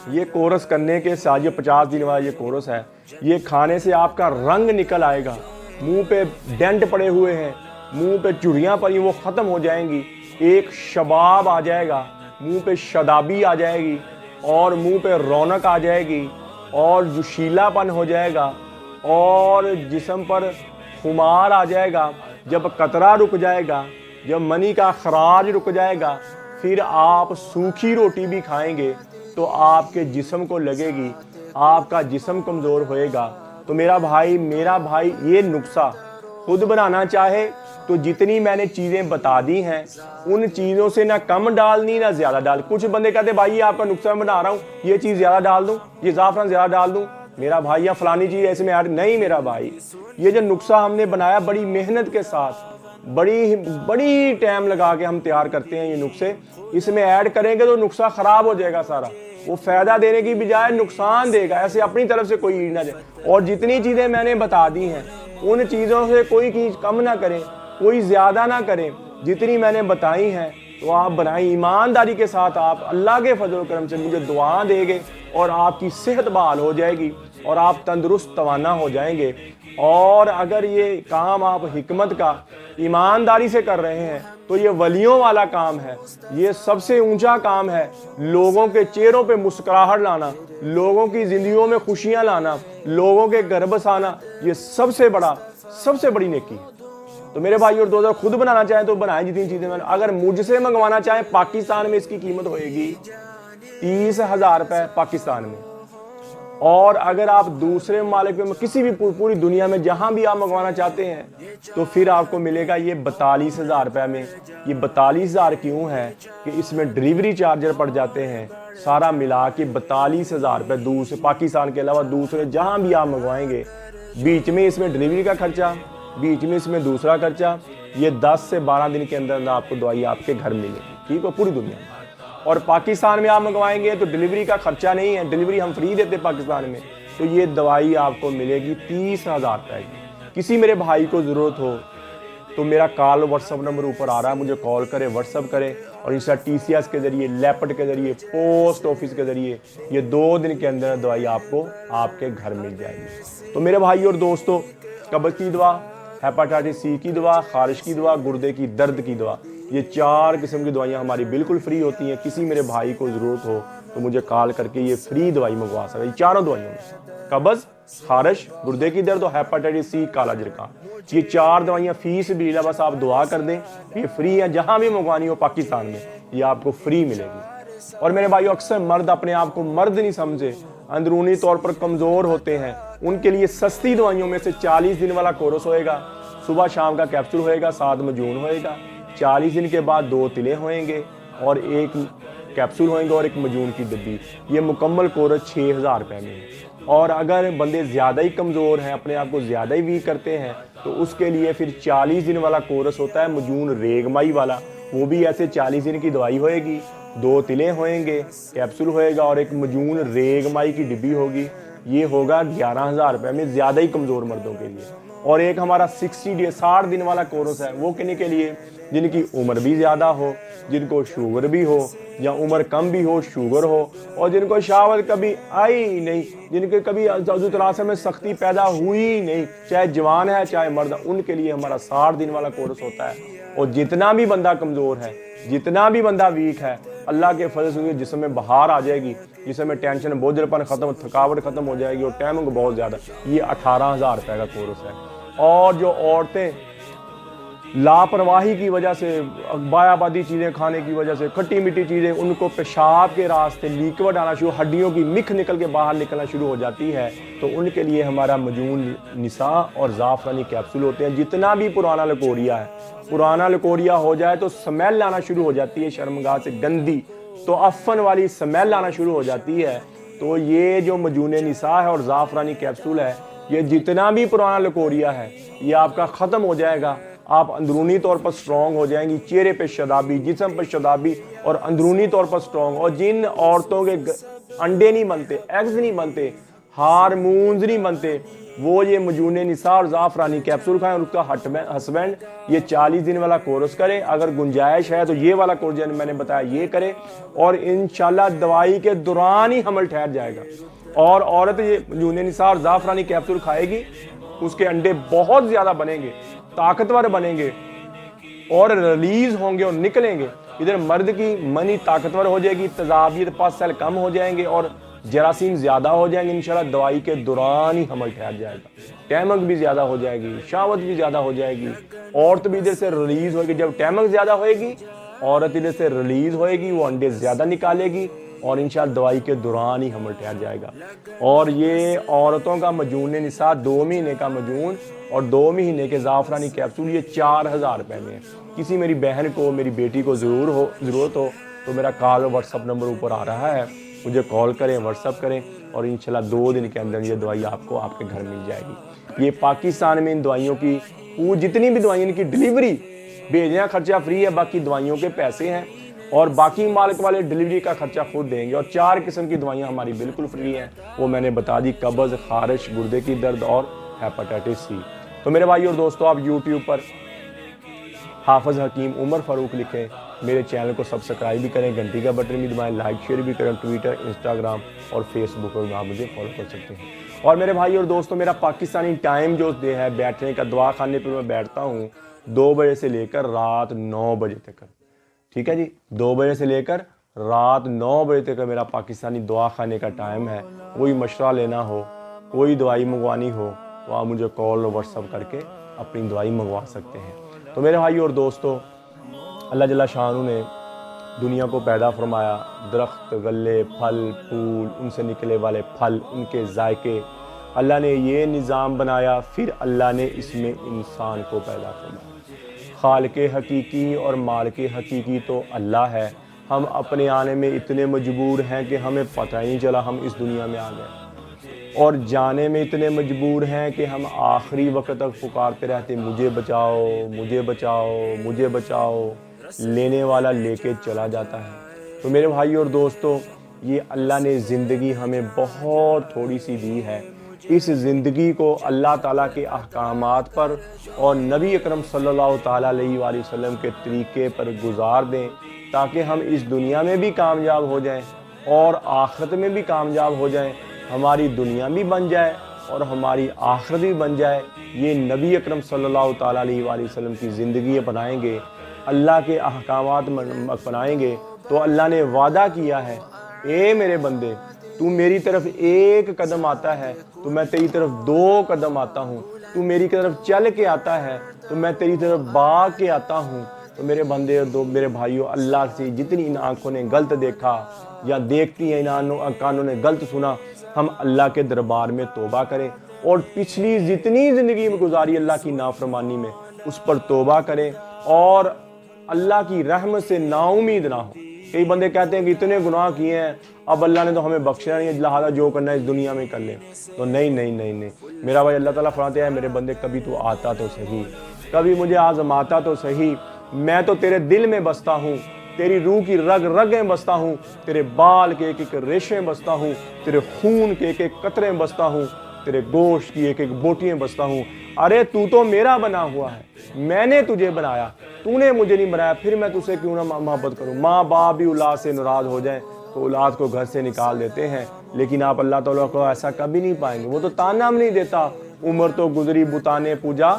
یہ کورس کرنے کے ساتھ، یہ 50 دن والا یہ کورس ہے، یہ کھانے سے آپ کا رنگ نکل آئے گا، منہ پہ ڈینٹ پڑے ہوئے ہیں، منہ پہ چڑیاں پڑی، وہ ختم ہو جائیں گی، ایک شباب آ جائے گا، منہ پہ شدابی آ جائے گی، اور منہ پہ رونق آ جائے گی، اور جوشیلا پن ہو جائے گا، اور جسم پر خمار آ جائے گا۔ جب قطرہ رک جائے گا، جب منی کا خراج رک جائے گا، پھر آپ سوکھی روٹی بھی کھائیں گے تو آپ کے جسم کو لگے گی، آپ کا جسم کمزور ہوئے گا۔ تو میرا بھائی یہ نسخہ خود بنانا چاہے تو جتنی میں نے چیزیں بتا دی ہیں ان چیزوں سے نہ کم ڈالنی نہ زیادہ ڈال۔ کچھ بندے کہتے ہیں بھائی یہ آپ کا نسخہ بنا رہا ہوں، یہ چیز زیادہ ڈال دوں، یہ زعفران زیادہ ڈال دوں، میرا بھائی یا فلانی چیز ایسے میں ایڈ نہیں۔ میرا بھائی یہ جو نسخہ ہم نے بنایا بڑی محنت کے ساتھ، بڑی ٹائم لگا کے ہم تیار کرتے ہیں یہ نسخے، اس میں ایڈ کریں گے تو نسخہ خراب ہو جائے گا سارا، وہ فائدہ دینے کی بجائے نقصان دے گا، ایسے اپنی طرف سے کوئی نہ جائے۔ اور جتنی چیزیں میں نے بتا دی ہیں ان چیزوں سے کوئی چیز کم نہ کریں، کوئی زیادہ نہ کریں، جتنی میں نے بتائی ہیں تو آپ بنائیں ایمانداری کے ساتھ۔ آپ اللہ کے فضل و کرم سے مجھے دعا دیں گے اور آپ کی صحت بحال ہو جائے گی اور آپ تندرست توانا ہو جائیں گے۔ اور اگر یہ کام آپ حکمت کا ایمانداری سے کر رہے ہیں تو یہ ولیوں والا کام ہے، یہ سب سے اونچا کام ہے۔ لوگوں کے چہروں پہ مسکراہٹ لانا، لوگوں کی زندگیوں میں خوشیاں لانا، لوگوں کے گھر بسانا، یہ سب سے بڑی نیکی ہے۔ تو میرے بھائی اور دوستو خود بنانا چاہیں تو بنائیں جتنی چیزیں میں نے، اگر مجھ سے منگوانا چاہیں پاکستان میں اس کی قیمت ہوئے گی 30,000 روپے پاکستان میں، اور اگر آپ دوسرے ممالک میں کسی بھی پوری دنیا میں جہاں بھی آپ منگوانا چاہتے ہیں تو پھر آپ کو ملے گا یہ 42,000 روپے میں۔ یہ 42,000 کیوں ہے کہ اس میں ڈیلیوری چارجر پڑ جاتے ہیں، سارا ملا کے 42,000 روپے دوسرے پاکستان کے علاوہ دوسرے جہاں بھی آپ منگوائیں گے، بیچ میں اس میں ڈیلیوری کا خرچہ، بیچ میں اس میں دوسرا خرچہ، یہ 10 سے 12 دن کے اندر آپ کو دوائی آپ کے گھر ملے گی، ٹھیک ہے، پوری دنیا میں۔ اور پاکستان میں آپ منگوائیں گے تو ڈلیوری کا خرچہ نہیں ہے، ڈلیوری ہم فری دیتے پاکستان میں. تو یہ دوائی آپ کو ملے گی 30,000 روپے کی. کسی میرے بھائی کو ضرورت ہو تو میرا کال واٹس ایپ نمبر اوپر آ رہا ہے، مجھے کال کرے، واٹس ایپ کرے، اور اس طرح TCS کے ذریعے، لیپٹ کے ذریعے، پوسٹ آفس کے ذریعے یہ 2 دن کے اندر دوائی آپ کو آپ کے گھر مل جائے گی. تو میرے بھائی اور دوستو، قبض کی دوا، ہیپاٹائٹس C کی دوا، خارش کی دوا، گردے کی درد کی دوا، یہ 4 قسم کی دوائیاں ہماری بالکل فری ہوتی ہیں. کسی میرے بھائی کو ضرورت ہو تو مجھے کال کر کے یہ فری دوائی منگوا سکتا ہے. یہ 4 دوائیوں میں قبض، خارش، گردے کی درد اور ہیپاٹائٹس C، کالا جرقہ، یہ 4 دوائیاں فی سبیل اللہ، بس آپ دعا کر دیں. یہ فری ہیں، جہاں بھی منگوانی ہو پاکستان میں یہ آپ کو فری ملے گی. اور میرے بھائیو، اکثر مرد اپنے آپ کو مرد نہیں سمجھے، اندرونی طور پر کمزور ہوتے ہیں. ان کے لیے سستی دوائیوں میں سے 40 دن والا کورس ہوئے گا. صبح شام کا کیپسول ہوئے گا، 7 مجون ہوئے گا. 40 دن کے بعد 2 تلے ہوئیں گے اور 1 کیپسول ہوئیں گے اور 1 مجون کی ڈبی. یہ مکمل کورس 6,000 روپے میں ہے. اور اگر بندے زیادہ ہی کمزور ہیں، اپنے آپ کو زیادہ ہی ویک کرتے ہیں، تو اس کے لیے پھر 40 دن والا کورس ہوتا ہے، مجون ریگمائی والا. وہ بھی ایسے 40 دن کی دوائی ہوئے گی، 2 تلے ہوئیں گے، کیپسول ہوئے گا اور 1 مجون ریگمائی کی ڈبی ہوگی. یہ ہوگا 11,000 روپے میں زیادہ ہی کمزور مردوں کے لیے. اور ایک ہمارا 60 دن والا کورس ہے، وہ کن کے لیے؟ جن کی عمر بھی زیادہ ہو، جن کو شوگر بھی ہو یا عمر کم بھی ہو، شوگر ہو، اور جن کو شہوت کبھی آئی نہیں، جن کے کبھی تناسل میں سختی پیدا ہوئی نہیں، چاہے جوان ہے چاہے مرد، ان کے لیے ہمارا 60 دن والا کورس ہوتا ہے. اور جتنا بھی بندہ کمزور ہے، جتنا بھی بندہ ویک ہے، اللہ کے فضل سے جسم میں بہار آ جائے گی، جسم میں ٹینشن، بوجھلپن ختم، تھکاوٹ ختم ہو جائے گی اور ٹائمنگ بہت زیادہ. یہ 18,000 روپے کا کورس ہے. اور جو عورتیں لاپرواہی کی وجہ سے، بایابادی چیزیں کھانے کی وجہ سے، کھٹی میٹھی چیزیں، ان کو پیشاب کے راستے لیکوڈ آنا شروع، ہڈیوں کی مکھ نکل کے باہر نکلنا شروع ہو جاتی ہے، تو ان کے لیے ہمارا مجون نساء اور زعفرانی کیپسول ہوتے ہیں. جتنا بھی پرانا لکوریا ہے، پرانا لکوریا ہو جائے تو سمیل آنا شروع ہو جاتی ہے شرمگاہ سے، گندی تو افن والی سمیل آنا شروع ہو جاتی ہے. تو یہ جو مجون نساء ہے اور زعفرانی کیپسول ہے، یہ جتنا بھی پرانا لکوریا ہے یہ آپ کا ختم ہو جائے گا. آپ اندرونی طور پر سٹرونگ ہو جائیں گی، چہرے پہ شادابی، جسم پہ شادابی، اور اندرونی طور پر سٹرونگ. اور جن عورتوں کے انڈے نہیں بنتے، ایگز نہیں بنتے، ہارمونز نہیں بنتے، وہ یہ مجون نساء اور زعفرانی کیپسول کھائیں. اور اس کا ہسبینڈ یہ 40 دن والا کورس کرے. اگر گنجائش ہے تو یہ والا کورس جو میں نے بتایا یہ کرے، اور انشاءاللہ دوائی کے دوران ہی حمل ٹھہر جائے گا. اور عورت یہ مجون نساء اور زعفرانی کیپسول کھائے گی، اس کے انڈے بہت زیادہ بنیں گے، طاقتور بنیں گے اور ریلیز ہوں گے اور نکلیں گے. ادھر مرد کی منی طاقتور ہو جائے گی، تذابیت پاس سیل کم ہو جائیں گے اور جراثیم زیادہ ہو جائیں گے. انشاءاللہ دوائی کے دوران ہی حمل ٹھہر جائے گا. ٹائمنگ بھی زیادہ ہو جائے گی، شہوت بھی زیادہ ہو جائے گی، عورت بھی ادھر سے ریلیز ہوئے گی. جب ٹائمنگ زیادہ ہوئے گی، عورت ادھر سے ریلیز ہوئے گی، وہ انڈے زیادہ نکالے گی اور انشاءاللہ دوائی کے دوران ہی حمل ٹھہر جائے گا. اور یہ عورتوں کا مجون نساء 2 مہینے کا مجون اور 2 مہینے کے زعفرانی کیپسول یہ 4,000 روپے میں ہے. کسی میری بہن کو، میری بیٹی کو ضرورت ہو تو میرا کال اور واٹس ایپ نمبر اوپر آ رہا ہے، مجھے کال کریں، واٹس ایپ کریں، اور انشاءاللہ 2 دن کے اندر یہ دوائی آپ کو آپ کے گھر مل جائے گی. یہ پاکستان میں ان دوائیوں کی جتنی بھی دوائیوں ان کی ڈلیوری، بھیجنے کا خرچہ فری ہے، باقی دوائیوں کے پیسے ہیں، اور باقی مالک والے ڈلیوری کا خرچہ خود دیں گے. اور 4 قسم کی دوائیاں ہماری بالکل فری ہیں، وہ میں نے بتا دی: قبض، خارش، گردے کی درد اور ہیپاٹائٹس C. تو میرے بھائی اور دوستو، آپ یوٹیوب پر حافظ حکیم عمر فاروق لکھیں، میرے چینل کو سبسکرائب بھی کریں، گھنٹی کا بٹن بھی دبائیں، لائک شیئر بھی کریں. ٹویٹر، انسٹاگرام اور فیس بک پر آپ مجھے فالو کر سکتے ہیں. اور میرے بھائی اور دوستو، میرا پاکستانی ٹائم جو ہے بیٹھنے کا، دعا خانے پہ میں بیٹھتا ہوں 2 بجے سے لے کر رات 9 بجے تک. ٹھیک ہے جی، 2 بجے سے لے کر رات 9 بجے تک میرا پاکستانی دعا خانے کا ٹائم ہے. کوئی مشورہ لینا ہو، کوئی دوائی منگوانی ہو تو آپ مجھے کال اور واٹس ایپ کر کے اپنی دوائی منگوا سکتے ہیں. تو میرے بھائی اور دوستو، اللہ جل شانہ نے دنیا کو پیدا فرمایا، درخت، غلے، پھل، پھول، ان سے نکلے والے پھل، ان کے ذائقے، اللہ نے یہ نظام بنایا. پھر اللہ نے اس میں انسان کو پیدا فرمایا. خالق حقیقی اور مالک حقیقی تو اللہ ہے. ہم اپنے آنے میں اتنے مجبور ہیں کہ ہمیں پتہ ہی نہیں چلا ہم اس دنیا میں آ گئے، اور جانے میں اتنے مجبور ہیں کہ ہم آخری وقت تک پکارتے رہتے: مجھے بچاؤ، مجھے بچاؤ، مجھے بچاؤ. لینے والا لے کے چلا جاتا ہے، تو میرے بھائی اور دوستو، یہ اللہ نے زندگی ہمیں بہت تھوڑی سی دی ہے، اس زندگی کو اللہ تعالیٰ کے احکامات پر اور نبی اکرم صلی اللہ تعالیٰ علیہ وآلہ وسلم کے طریقے پر گزار دیں، تاکہ ہم اس دنیا میں بھی کامیاب ہو جائیں اور آخرت میں بھی کامیاب ہو جائیں، ہماری دنیا بھی بن جائے اور ہماری آخرت بھی بن جائے۔ یہ نبی اکرم صلی اللہ تعالیٰ علیہ وآلہ وسلم کی زندگی اپنائیں گے، اللہ کے احکامات اپنائیں گے تو اللہ نے وعدہ کیا ہے، اے میرے بندے، تو میری طرف ایک قدم آتا ہے تو میں تیری طرف 2 قدم آتا ہوں، تو میری طرف چل کے آتا ہے تو میں تیری طرف بھاگ کے آتا ہوں۔ تو میرے بندے اور میرے بھائیوں، اللہ سے جتنی ان آنکھوں نے غلط دیکھا یا دیکھتی ہیں، ان کانوں نے غلط سنا، ہم اللہ کے دربار میں توبہ کریں اور پچھلی جتنی زندگی میں گزاری اللہ کی نافرمانی میں، اس پر توبہ کریں اور اللہ کی رحمت سے نا امید نہ ہو۔ کئی بندے کہتے ہیں کہ اتنے گناہ کیے ہیں، اب اللہ نے تو ہمیں بخشنا نہیں ہے، لہٰذا جو کرنا ہے اس دنیا میں کر لیں۔ تو نہیں، میرا بھائی اللہ تعالیٰ فرماتے ہیں، میرے بندے کبھی تو آتا تو صحیح، کبھی مجھے آزماتا تو صحیح، میں تو تیرے دل میں بستا ہوں، تیری روح کی رگ رگیں بستا ہوں، تیرے بال کے ایک ریشیں بستا ہوں، تیرے خون کے ایک قطرے بستا ہوں، تیرے گوشت کی ایک بوٹیاں بستا ہوں۔ ارے تو میرا بنا ہوا ہے، میں نے تجھے بنایا، تو نے مجھے نہیں بنایا، پھر میں تجھ سے کیوں نہ محبت کروں۔ ماں باپ بھی اولاد سے ناراض ہو جائیں تو اولاد کو گھر سے نکال دیتے ہیں، لیکن آپ اللہ تعالیٰ کو ایسا کبھی نہیں پائیں گے، وہ تو تانا بھی نہیں دیتا، عمر تو گزری بتانے پوجا،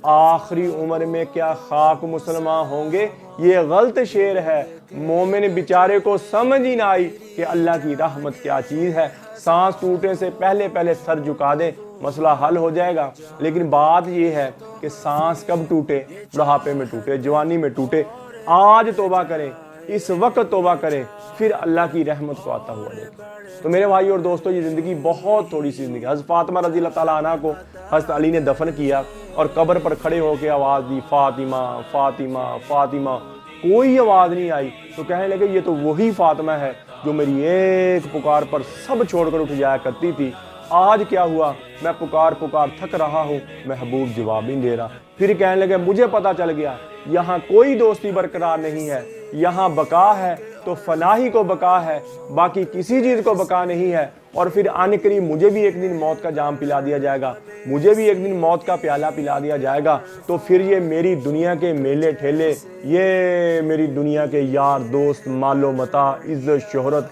آخری عمر میں کیا خاک مسلمان ہوں گے۔ یہ غلط شعر ہے، مومن بیچارے کو سمجھ ہی نہ آئی کہ اللہ کی رحمت کیا چیز ہے۔ سانس ٹوٹنے سے پہلے سر جھکا دیں، مسئلہ حل ہو جائے گا۔ لیکن بات یہ ہے کہ سانس کب ٹوٹے؟ بڑھاپے میں ٹوٹے، جوانی میں ٹوٹے۔ آج توبہ کریں، اس وقت توبہ کریں، پھر اللہ کی رحمت کو آتا ہوا دیکھیں۔ تو میرے بھائی اور دوستو، یہ زندگی بہت تھوڑی سی زندگی۔ حضرت فاطمہ رضی اللہ تعالیٰ عنہ کو حضرت علی نے دفن کیا اور قبر پر کھڑے ہو کے آواز دی، فاطمہ فاطمہ فاطمہ، کوئی آواز نہیں آئی۔ تو کہنے لگے یہ تو وہی فاطمہ ہے جو میری ایک پکار پر سب چھوڑ کر اٹھ جایا کرتی تھی۔ آج کیا ہوا؟ میں پکار تھک رہا ہوں، محبوب جواب نہیں دے رہا۔ پھر کہنے لگے مجھے پتا چل گیا یہاں کوئی دوستی برقرار نہیں ہے، یہاں بقا ہے تو فناہی کو بقا ہے، باقی کسی چیز کو بقا نہیں ہے۔ اور پھر آنے قریب مجھے بھی ایک دن موت کا جام پلا دیا جائے گا، مجھے بھی ایک دن موت کا پیالہ پلا دیا جائے گا۔ تو پھر یہ میری دنیا کے میلے ٹھیلے، یہ میری دنیا کے یار دوست، مال و متاع، عزت شہرت،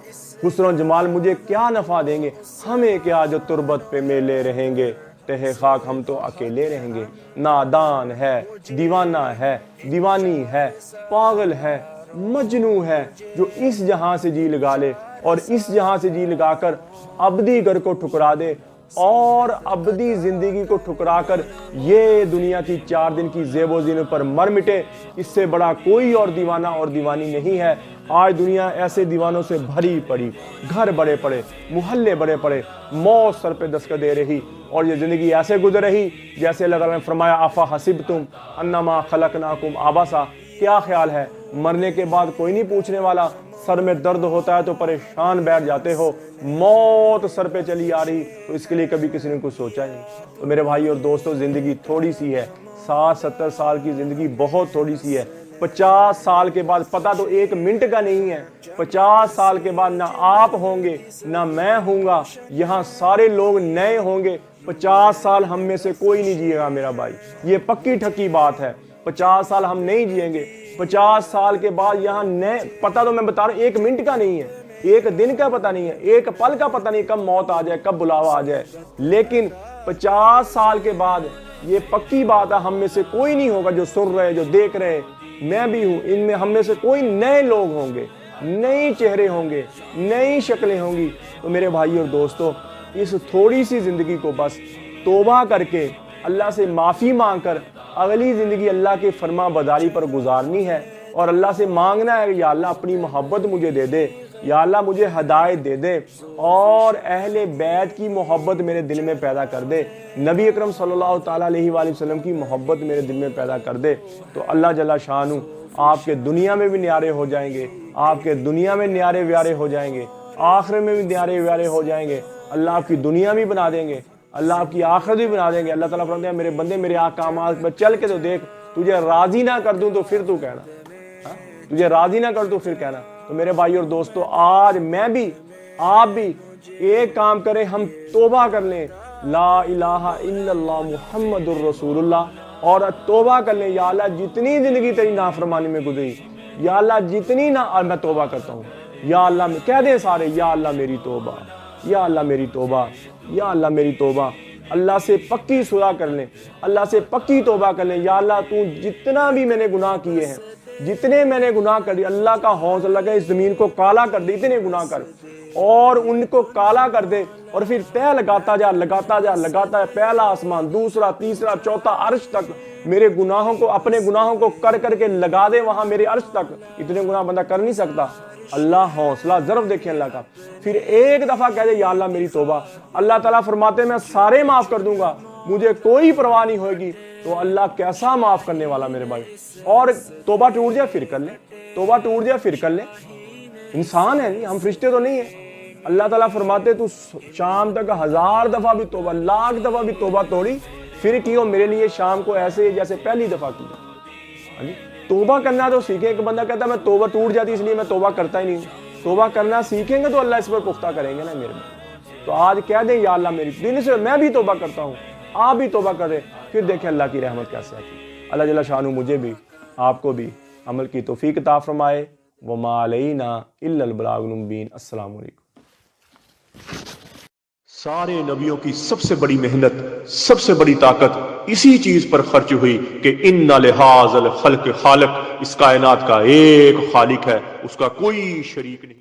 حسن و جمال مجھے کیا نفع دیں گے؟ ہمیں کیا جو تربت پہ میلے رہیں گے، تہ خاک ہم تو اکیلے رہیں گے۔ نادان ہے، دیوانہ ہے، دیوانی ہے، پاگل ہے، مجنوں ہے، جو اس جہاں سے جی لگا لے اور اس جہاں سے جی لگا کر ابدی گھر کو ٹھکرا دے اور ابدی زندگی کو ٹھکرا کر یہ دنیا کی 4 دن کی زیب و زینت پر مر مٹے، اس سے بڑا کوئی اور دیوانہ اور دیوانی نہیں ہے۔ آج دنیا ایسے دیوانوں سے بھری پڑی، گھر بڑے پڑے، محلے بڑے پڑے، موت سر پہ دستک دے رہی، اور یہ زندگی ایسے گزر رہی جیسے اللہ تعالیٰ نے فرمایا افا حسبتم انما خلقناکم عبثا۔ کیا خیال ہے مرنے کے بعد کوئی نہیں پوچھنے والا؟ سر میں درد ہوتا ہے تو پریشان بیٹھ جاتے ہو، موت سر پہ چلی آ رہی تو اس کے لیے کبھی کسی نے کچھ سوچا ہی نہیں۔ تو میرے بھائی اور دوستو، زندگی تھوڑی سی ہے، 60-70 سال کی زندگی بہت تھوڑی سی ہے۔ 50 سال کے بعد پتہ تو 1 منٹ کا نہیں ہے، 50 سال کے بعد نہ آپ ہوں گے نہ میں ہوں گا، یہاں سارے لوگ نئے ہوں گے۔ 50 سال ہم میں سے کوئی نہیں جیے گا میرا بھائی، یہ پکی ٹھکی بات ہے۔ 50 سال ہم نہیں جیئیں گے، 50 سال کے بعد یہاں نئے، پتہ تو میں بتا رہا ہوں 1 منٹ کا نہیں ہے، 1 دن کا پتہ نہیں ہے، 1 پل کا پتہ نہیں کب موت آ جائے، کب بلاوا آ جائے۔ لیکن 50 سال کے بعد یہ پکی بات ہے، ہم میں سے کوئی نہیں ہوگا جو سن رہے، جو دیکھ رہے، میں بھی ہوں، ان میں ہم میں سے کوئی نئے لوگ ہوں گے، نئے چہرے ہوں گے، نئی شکلیں ہوں گی۔ تو میرے بھائی اور دوستو، اس تھوڑی سی زندگی کو بس توبہ کر کے اللہ سے معافی مانگ کر اگلی زندگی اللہ کے فرما برداری پر گزارنی ہے، اور اللہ سے مانگنا ہے کہ یا اللہ اپنی محبت مجھے دے دے، یا اللہ مجھے ہدایت دے دے، اور اہل بیت کی محبت میرے دل میں پیدا کر دے، نبی اکرم صلی اللہ تعالیٰ علیہ وآلہ وسلم کی محبت میرے دل میں پیدا کر دے۔ تو اللہ جل شانہ آپ کے دنیا میں بھی نیارے ہو جائیں گے، آپ کے دنیا میں نیارے ویارے ہو جائیں گے، آخرت میں بھی نیارے ویارے ہو جائیں گے۔ اللہ آپ کی دنیا بھی بنا دیں گے، اللہ آپ کی آخرت بھی بنا دیں گے۔ اللہ تعالیٰ فرماتے ہیں میرے بندے میرے احکامات پر چل کے تو دیکھ، تجھے راضی نہ کر دوں تو پھر تو کہنا، تجھے راضی نہ کر تو پھر کہنا۔ تو میرے بھائی اور دوستو، آج میں بھی آپ بھی ایک کام کریں، ہم توبہ کر لیں، لا الہ الا اللہ محمد الرسول اللہ، اور توبہ کر لیں، یا اللہ جتنی زندگی تیری نافرمانی میں گزری، یا اللہ جتنی اور میں توبہ کرتا ہوں، یا اللہ کہہ دیں سارے، یا اللہ میری توبہ، یا اللہ میری توبہ، یا اللہ میری توبہ۔ اللہ سے پکی صلح کر لیں، اللہ سے پکی توبہ کر لیں، یا اللہ تو جتنا بھی میں نے گناہ کیے ہیں، جتنے میں نے گناہ کر دی، اللہ کا حوصلہ لگے اس زمین کو کالا کر دے، اتنے گناہ کر اور ان کو کالا کر دے، اور پھر طے لگاتا جا لگاتا جا لگاتا ہے، پہلا آسمان، دوسرا، تیسرا، چوتھا، عرش تک میرے گناہوں کو، اپنے گناہوں کو کر کر کے لگا دے وہاں میرے عرش تک۔ اتنے گناہ بندہ کر نہیں سکتا۔ اللہ حوصلہ ضرب دیکھیں اللہ کا، پھر ایک دفعہ کہہ دے یا اللہ میری توبہ، اللہ تعالیٰ فرماتے ہیں میں سارے معاف کر دوں گا، مجھے کوئی پرواہ نہیں ہوگی۔ تو اللہ کیسا معاف کرنے والا میرے بھائی۔ اور توبہ ٹوٹ جائے پھر کر لیں، توبہ ٹوٹ جائے پھر کر لیں، انسان ہے نہیں، ہم فرشتے تو نہیں ہیں۔ اللہ تعالیٰ فرماتے تو شام تک 1000 دفعہ بھی توبہ، 1,00,000 دفعہ بھی توبہ توڑی پھر کیوں میرے لیے شام کو ایسے جیسے پہلی دفعہ کی۔ توبہ کرنا تو سیکھیں۔ ایک بندہ کہتا ہے میں توبہ ٹوٹ جاتی اس لیے میں توبہ کرتا ہی نہیں ہوں۔ توبہ کرنا سیکھیں گے تو اللہ اس پر پختہ کریں گے نا میرے میں۔ تو آج کہہ دیں یا اللہ میری دل سے میں بھی توبہ کرتا ہوں، آپ بھی توبہ کریں، پھر دیکھیں اللہ کی رحمت کیسے آتی۔ اللہ جل شانہ مجھے بھی آپ کو بھی عمل کی توفیق عطا فرمائے۔ وما علینا الا البلاغ المبین۔ السلام علیکم۔ سارے نبیوں کی سب سے بڑی محنت، سب سے بڑی طاقت اسی چیز پر خرچ ہوئی کہ ان لہٰذا الخلق خالق، اس کائنات کا ایک خالق ہے، اس کا کوئی شریک نہیں۔